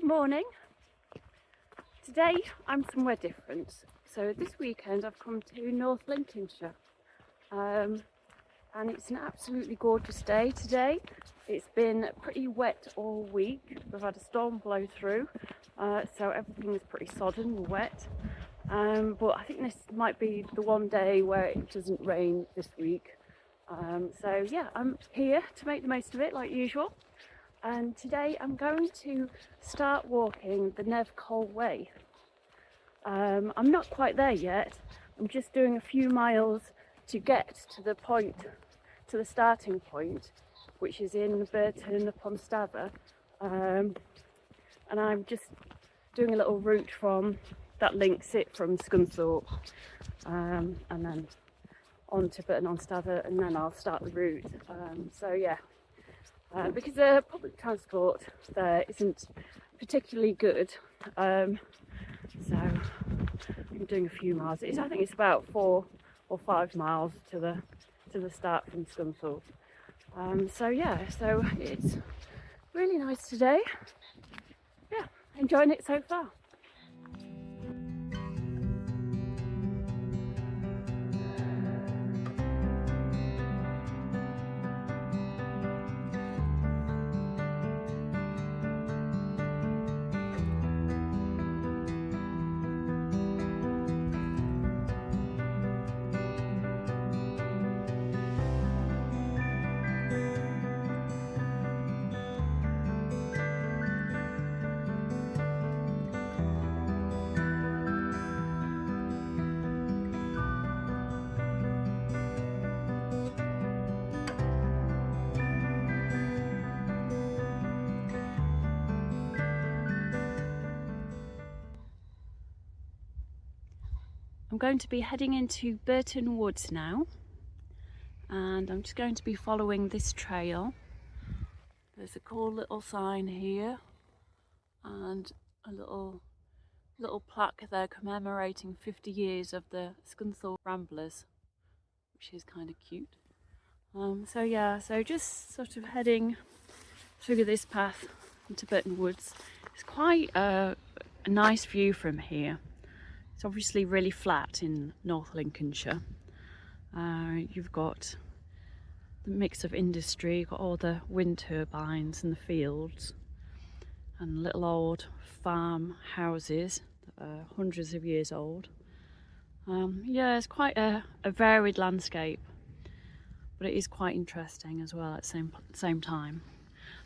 Morning. Today I'm somewhere different. So this weekend I've come to North Lincolnshire and it's an absolutely gorgeous day today. It's been pretty wet all week. We've had a storm blow through, so everything is pretty sodden and wet. But I think this might be the one day where it doesn't rain this week. So yeah, I'm here to make the most of it like usual. And today I'm going to start walking the Nev Cole Way. I'm not quite there yet. I'm just doing a few miles to get to the starting point, which is in Burton upon Stather. And I'm just doing a little route that links it from Scunthorpe and then on to Burton on Stather, and then I'll start the route. So yeah. Because the public transport there isn't particularly good, so I'm doing a few miles. I think it's about 4 or 5 miles to the start from Scunthorpe. So yeah, so it's really nice today. Yeah, enjoying it so far. I'm going to be heading into Burton Woods now, and I'm just going to be following this trail. There's a cool little sign here and a little plaque there commemorating 50 years of the Scunthorpe Ramblers, which is kind of cute. So yeah, so just sort of heading through this path into Burton Woods. It's quite a nice view from here. It's obviously really flat in North Lincolnshire. You've got the mix of industry, you've got all the wind turbines in the fields and little old farm houses that are hundreds of years old. Yeah, it's quite a varied landscape, but it is quite interesting as well at the same time.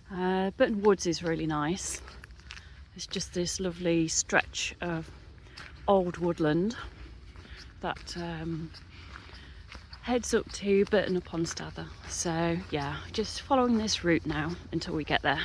Burton Woods is really nice. It's just this lovely stretch of old woodland that heads up to Burton upon Stather. So yeah, just following this route now until we get there.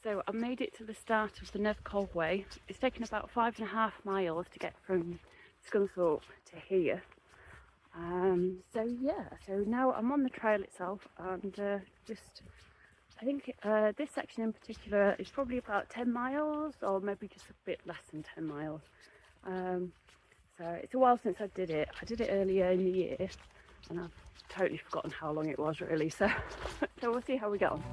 So I made it to the start of the Nev Cole Way. It's taken about 5.5 miles to get from Scunthorpe to here. So yeah, so now I'm on the trail itself, and I think this section in particular is probably about 10 miles or maybe just a bit less than 10 miles. So it's a while since I did it. I did it earlier in the year and I've totally forgotten how long it was really, so we'll see how we get on.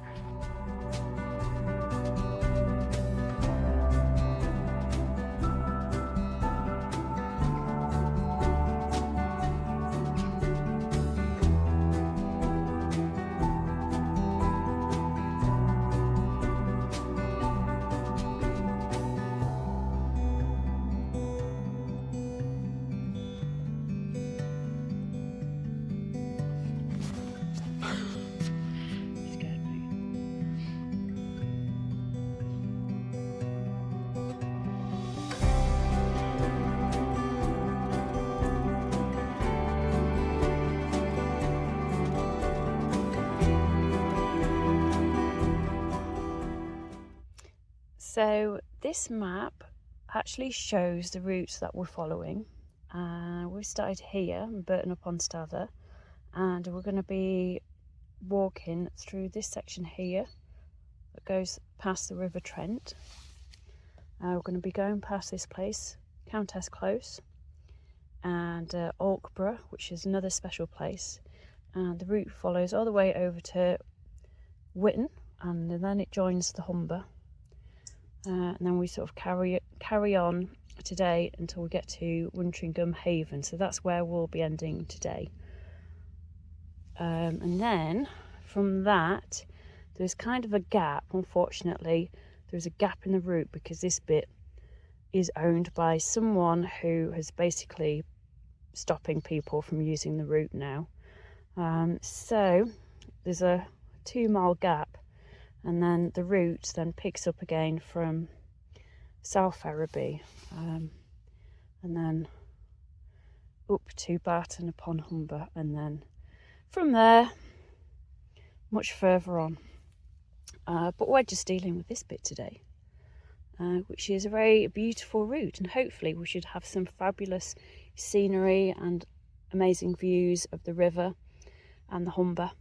So this map actually shows the routes that we're following. We started here in Burton upon Stather, and we're going to be walking through this section here that goes past the River Trent. We're going to be going past this place, Countess Close, and Alkborough, which is another special place, and the route follows all the way over to Witten, and then it joins the Humber, and then we sort of carry on today until we get to Winteringham Haven. So that's where we'll be ending today, and then from that there's kind of a gap. Unfortunately, there's a gap in the route because this bit is owned by someone who has basically stopping people from using the route now. So there's a 2-mile gap, and then the route then picks up again from South Ferriby, and then up to Burton upon Humber, and then from there much further on. But we're just dealing with this bit today, which is a very beautiful route, and hopefully we should have some fabulous scenery and amazing views of the river and the Humber.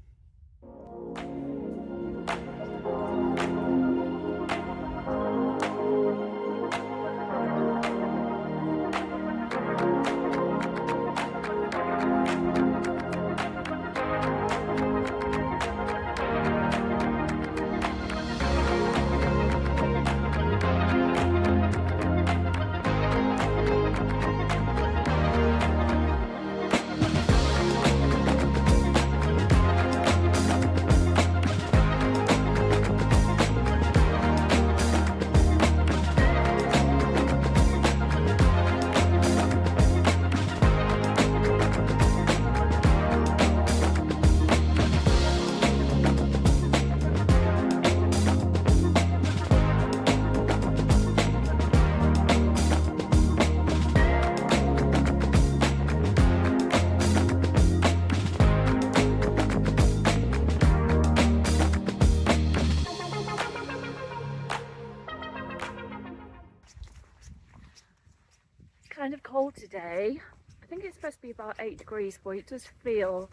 Kind of cold today. I think it's supposed to be about 8 degrees, but it does feel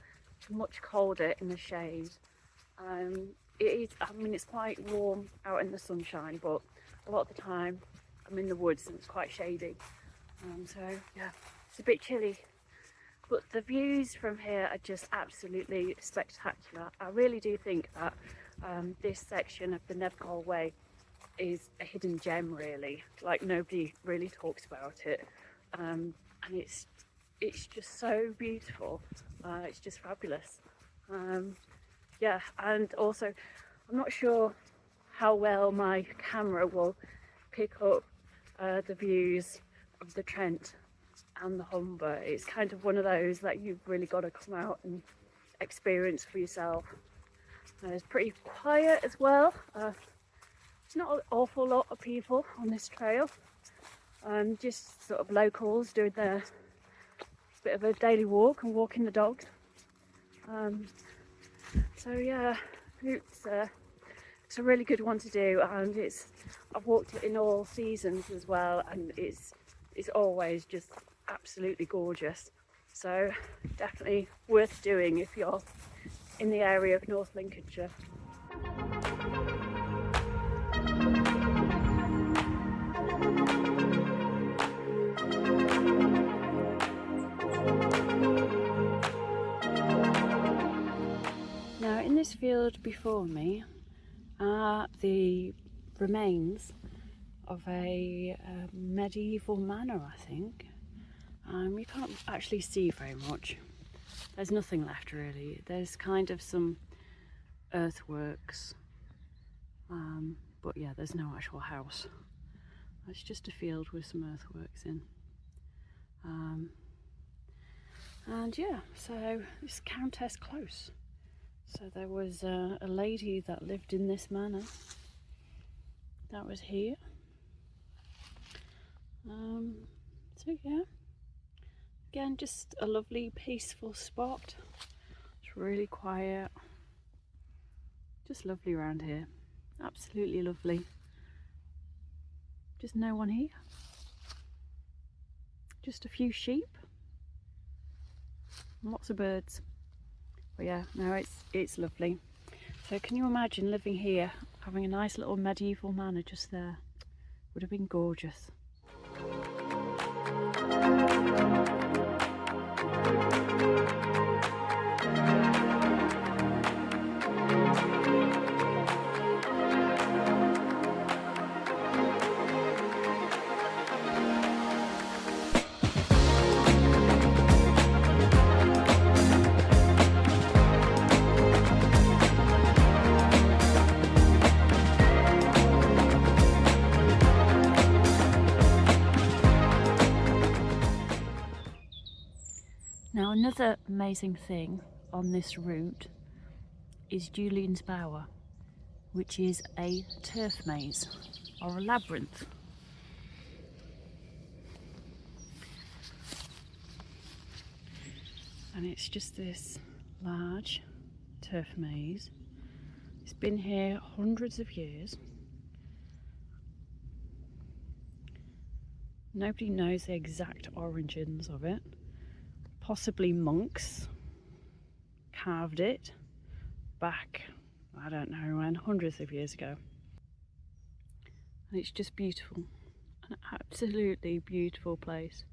much colder in the shade. It is, I mean, it's quite warm out in the sunshine, but a lot of the time I'm in the woods and it's quite shady. So yeah, it's a bit chilly, but the views from here are just absolutely spectacular. I really do think that this section of the Nev Cole Way is a hidden gem, really. Like, nobody really talks about it. And it's just so beautiful. It's just fabulous. Yeah, and also I'm not sure how well my camera will pick up the views of the Trent and the Humber. It's kind of one of those that you've really got to come out and experience for yourself. It's pretty quiet as well. There's not an awful lot of people on this trail. Just sort of locals doing their bit of a daily walk and walking the dogs. So yeah, it's a really good one to do, and I've walked it in all seasons as well, and it's always just absolutely gorgeous. So definitely worth doing if you're in the area of North Lincolnshire. Now, in this field before me are the remains of a medieval manor, I think. You can't actually see very much. There's nothing left really. There's kind of some earthworks, but yeah, there's no actual house. It's just a field with some earthworks in. And yeah, so it's Countess Close. So there was a lady that lived in this manor that was here. So yeah, again, just a lovely peaceful spot. It's really quiet, just lovely around here, absolutely lovely. Just no one here. Just a few sheep and lots of birds. But yeah, no, it's lovely. So can you imagine living here, having a nice little medieval manor just there? Would have been gorgeous. Now another amazing thing on this route is Julian's Bower, which is a turf maze or a labyrinth. And it's just this large turf maze. It's been here hundreds of years. Nobody knows the exact origins of it. Possibly monks carved it back, I don't know when, hundreds of years ago. And it's just beautiful, an absolutely beautiful place.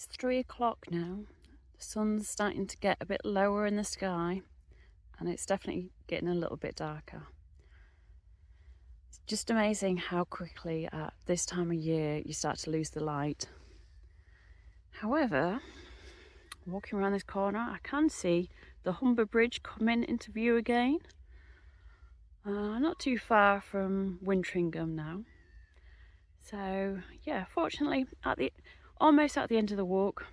It's 3 o'clock now. The sun's starting to get a bit lower in the sky and it's definitely getting a little bit darker. It's just amazing how quickly at this time of year you start to lose the light. However, walking around this corner I can see the Humber Bridge coming into view again. Not too far from Winteringham now. So yeah, fortunately almost at the end of the walk,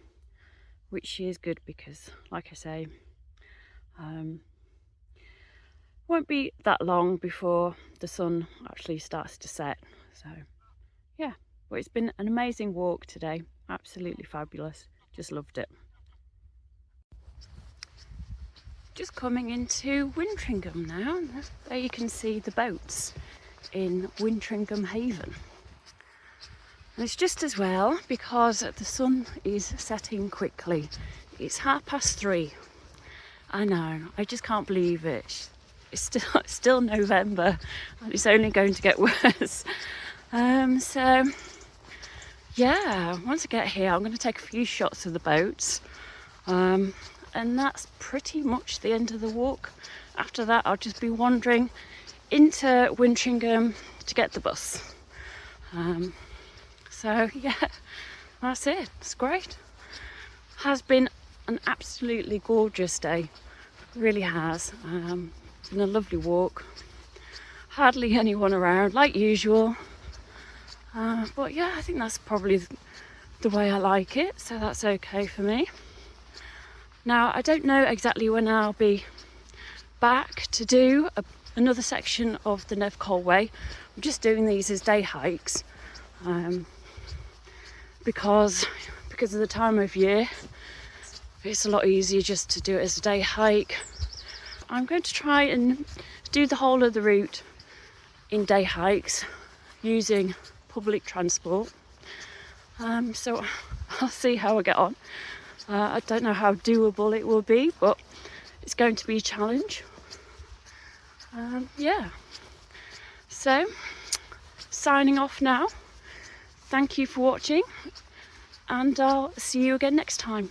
which is good because, like I say, won't be that long before the sun actually starts to set. So yeah, but it's been an amazing walk today, absolutely fabulous, just loved it. Just coming into Winteringham now. There you can see the boats in Winteringham Haven. And it's just as well because the sun is setting quickly. It's 3:30. I know, I just can't believe it. It's still November and it's only going to get worse. So yeah, once I get here I'm going to take a few shots of the boats. And that's pretty much the end of the walk. After that I'll just be wandering into Winteringham to get the bus. So yeah, that's it. It's great. Has been an absolutely gorgeous day. It really has. Been a lovely walk. Hardly anyone around like usual. But yeah, I think that's probably the way I like it. So that's okay for me. Now, I don't know exactly when I'll be back to do another section of the Nev Cole Way. I'm just doing these as day hikes because of the time of year. It's a lot easier just to do it as a day hike. I'm going to try and do the whole of the route in day hikes using public transport. So I'll see how I get on. I don't know how doable it will be, but it's going to be a challenge. Yeah. So, signing off now. Thank you for watching, and I'll see you again next time.